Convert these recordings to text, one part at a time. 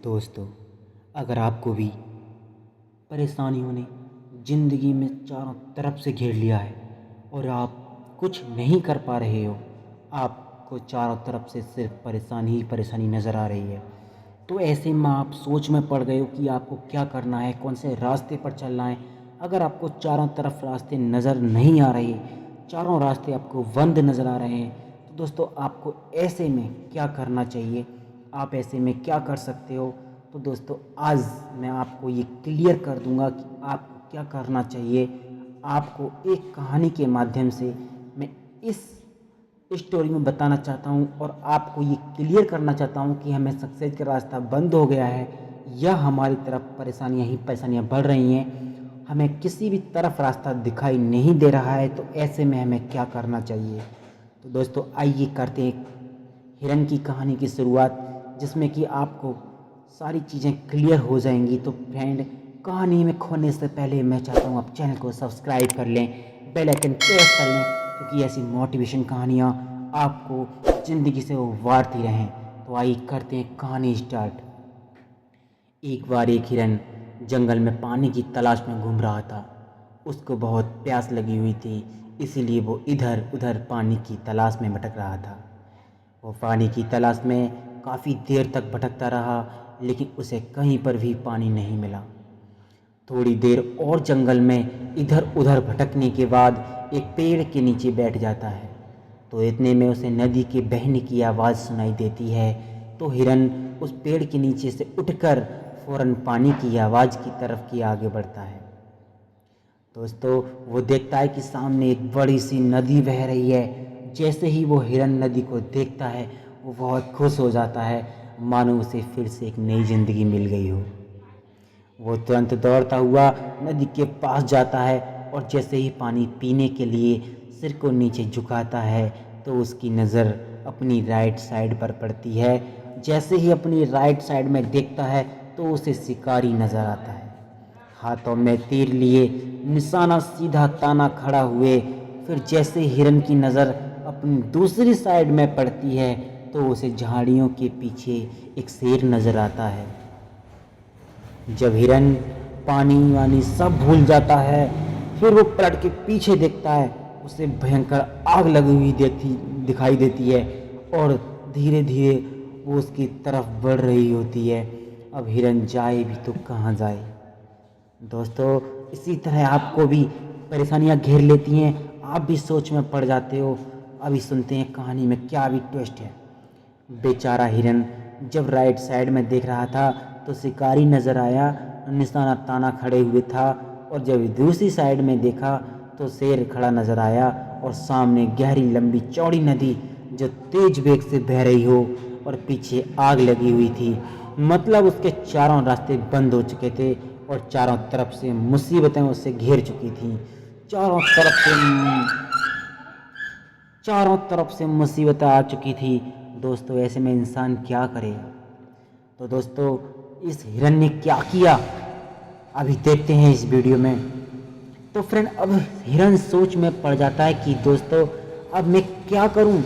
दोस्तों, अगर आपको भी परेशानियों ने ज़िंदगी में चारों तरफ से घेर लिया है और आप कुछ नहीं कर पा रहे हो, आपको चारों तरफ से सिर्फ परेशानी ही परेशानी नज़र आ रही है, तो ऐसे में आप सोच में पड़ गए हो कि आपको क्या करना है, कौन से रास्ते पर चलना है। अगर आपको चारों तरफ रास्ते नज़र नहीं आ रहे, चारों रास्ते आपको बंद नज़र आ रहे हैं, तो दोस्तों आपको ऐसे में क्या करना चाहिए, आप ऐसे में क्या कर सकते हो। तो दोस्तों आज मैं आपको ये क्लियर कर दूंगा कि आपको क्या करना चाहिए। आपको एक कहानी के माध्यम से मैं इस स्टोरी में बताना चाहता हूँ और आपको ये क्लियर करना चाहता हूँ कि हमें सक्सेस का रास्ता बंद हो गया है या हमारी तरफ परेशानियाँ ही परेशानियाँ बढ़ रही हैं, हमें किसी भी तरफ रास्ता दिखाई नहीं दे रहा है। तो ऐसे में हमें क्या करना चाहिए। तो दोस्तों आइए करते हैं हिरन की कहानी की शुरुआत, जिसमें कि आपको सारी चीज़ें क्लियर हो जाएंगी। तो फ्रेंड, कहानी में खोने से पहले मैं चाहता हूँ आप चैनल को सब्सक्राइब कर लें, बेल आइकन प्रेस कर लें, क्योंकि ऐसी मोटिवेशन कहानियाँ आपको ज़िंदगी से उभारती रहें। तो आइए करते हैं कहानी स्टार्ट। एक बार एक हिरन जंगल में पानी की तलाश में घूम रहा था। उसको बहुत प्यास लगी हुई थी, इसीलिए वो इधर उधर पानी की तलाश में भटक रहा था। वो पानी की तलाश में काफ़ी देर तक भटकता रहा, लेकिन उसे कहीं पर भी पानी नहीं मिला। थोड़ी देर और जंगल में इधर उधर भटकने के बाद एक पेड़ के नीचे बैठ जाता है। तो इतने में उसे नदी के बहने की आवाज़ सुनाई देती है। तो हिरन उस पेड़ के नीचे से उठकर फौरन पानी की आवाज़ की तरफ की आगे बढ़ता है। दोस्तों वो देखता है कि सामने एक बड़ी सी नदी बह रही है। जैसे ही वो हिरन नदी को देखता है, वो बहुत खुश हो जाता है, मानो उसे फिर से एक नई ज़िंदगी मिल गई हो। वो तुरंत दौड़ता हुआ नदी के पास जाता है और जैसे ही पानी पीने के लिए सिर को नीचे झुकाता है, तो उसकी नज़र अपनी राइट साइड पर पड़ती है। जैसे ही अपनी राइट साइड में देखता है, तो उसे शिकारी नज़र आता है, हाथों में तीर लिए, निशाना सीधा ताना खड़ा हुए। फिर जैसे हिरन की नज़र अपनी दूसरी साइड में पड़ती है, तो उसे झाड़ियों के पीछे एक शेर नज़र आता है। जब हिरन पानी वानी सब भूल जाता है, फिर वो पलट के पीछे देखता है, उसे भयंकर आग लगी हुई दिखाई देती है और धीरे धीरे वो उसकी तरफ बढ़ रही होती है। अब हिरन जाए भी तो कहाँ जाए। दोस्तों इसी तरह आपको भी परेशानियां घेर लेती हैं, आप भी सोच में पड़ जाते हो। अभी सुनते हैं कहानी में क्या भी ट्विस्ट है। बेचारा हिरन जब राइट साइड में देख रहा था, तो शिकारी नज़र आया, निशाना ताना खड़े हुए था। और जब दूसरी साइड में देखा, तो शेर खड़ा नज़र आया और सामने गहरी लंबी चौड़ी नदी जो तेज वेग से बह रही हो और पीछे आग लगी हुई थी। मतलब उसके चारों रास्ते बंद हो चुके थे और चारों तरफ से मुसीबतें उसे घेर चुकी थीं। चारों तरफ से चारों तरफ से मुसीबतें आ चुकी थी। दोस्तों ऐसे में इंसान क्या करेगा। तो दोस्तों इस हिरन ने क्या किया, अभी देखते हैं इस वीडियो में। तो फ्रेंड, अब हिरन सोच में पड़ जाता है कि दोस्तों अब मैं क्या करूं।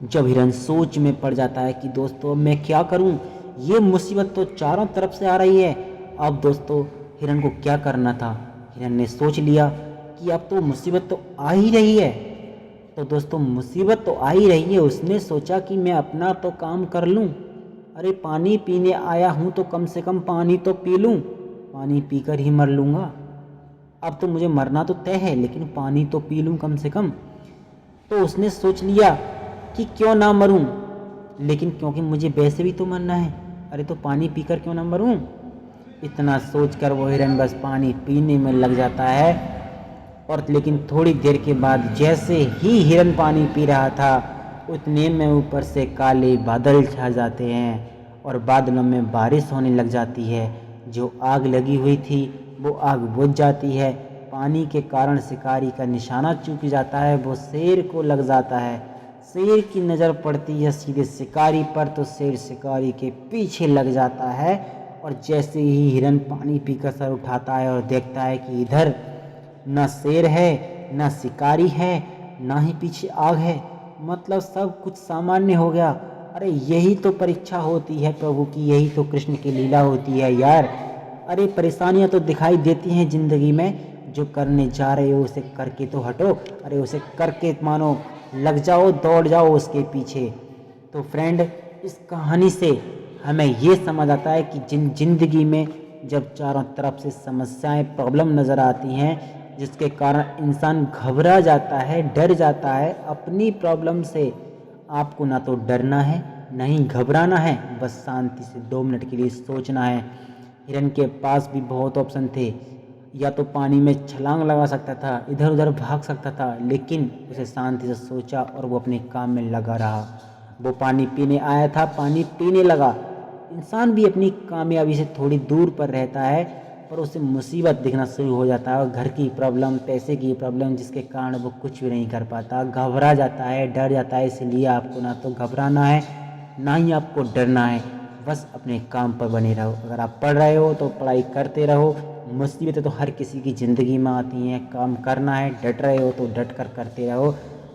जब हिरन सोच में पड़ जाता है कि दोस्तों मैं क्या करूं, ये मुसीबत तो चारों तरफ से आ रही है। अब दोस्तों हिरन को क्या करना था। हिरन ने सोच लिया कि अब तो मुसीबत तो आ ही रही है। तो दोस्तों मुसीबत तो आ ही रही है, उसने सोचा कि मैं अपना तो काम कर लूं। अरे पानी पीने आया हूं तो कम से कम पानी तो पी लूं, पानी पीकर ही मर लूँगा। अब तो मुझे मरना तो तय है, लेकिन पानी तो पी लूँ कम से कम। तो उसने सोच लिया कि क्यों ना मरूं, लेकिन क्योंकि मुझे वैसे भी तो मरना है, अरे तो पानी पीकर क्यों ना मरूं। इतना सोचकर वो हिरन बस पानी पीने में लग जाता है। और लेकिन थोड़ी देर के बाद जैसे ही हिरन पानी पी रहा था, उतने में ऊपर से काले बादल छा जाते हैं और बादलों में बारिश होने लग जाती है। जो आग लगी हुई थी वो आग बुझ जाती है। पानी के कारण शिकारी का निशाना चूक जाता है, वो शेर को लग जाता है। शेर की नज़र पड़ती है सीधे शिकारी पर, तो शेर शिकारी के पीछे लग जाता है। और जैसे ही हिरन पानी पीकर सर उठाता है और देखता है कि इधर ना शेर है, ना शिकारी है, ना ही पीछे आग है, मतलब सब कुछ सामान्य हो गया। अरे यही तो परीक्षा होती है प्रभु की, यही तो कृष्ण की लीला होती है यार। अरे परेशानियां तो दिखाई देती हैं ज़िंदगी में, जो करने जा रहे हो उसे करके तो हटो। अरे उसे करके मानो, लग जाओ, दौड़ जाओ उसके पीछे। तो फ्रेंड, इस कहानी से हमें ये समझ आता है कि ज़िंदगी में जब चारों तरफ से समस्याएं, प्रॉब्लम नज़र आती हैं, जिसके कारण इंसान घबरा जाता है, डर जाता है अपनी प्रॉब्लम से, आपको ना तो डरना है, ना ही घबराना है, बस शांति से 2 मिनट के लिए सोचना है। हिरन के पास भी बहुत ऑप्शन थे, या तो पानी में छलांग लगा सकता था, इधर उधर भाग सकता था, लेकिन उसे शांति से सोचा और वो अपने काम में लगा रहा। वो पानी पीने आया था, पानी पीने लगा। इंसान भी अपनी कामयाबी से थोड़ी दूर पर रहता है, पर उसे मुसीबत दिखना शुरू हो जाता है, घर की प्रॉब्लम, पैसे की प्रॉब्लम, जिसके कारण वो कुछ भी नहीं कर पाता, घबरा जाता है, डर जाता है। इसलिए आपको ना तो घबराना है, ना ही आपको डरना है, बस अपने काम पर बने रहो। अगर आप पढ़ रहे हो तो पढ़ाई करते रहो। मुसीबतें तो हर किसी की ज़िंदगी में आती हैं, काम करना है, डट रहे हो तो डट कर करते रहो।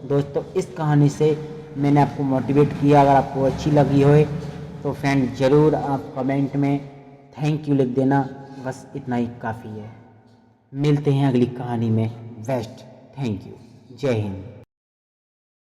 दोस्तों, इस कहानी से मैंने आपको मोटिवेट किया। अगर आपको अच्छी लगी हो तो फ्रेंड ज़रूर आप कमेंट में थैंक यू लिख देना, बस इतना ही काफ़ी है। मिलते हैं अगली कहानी में। बेस्ट, थैंक यू, जय हिंद।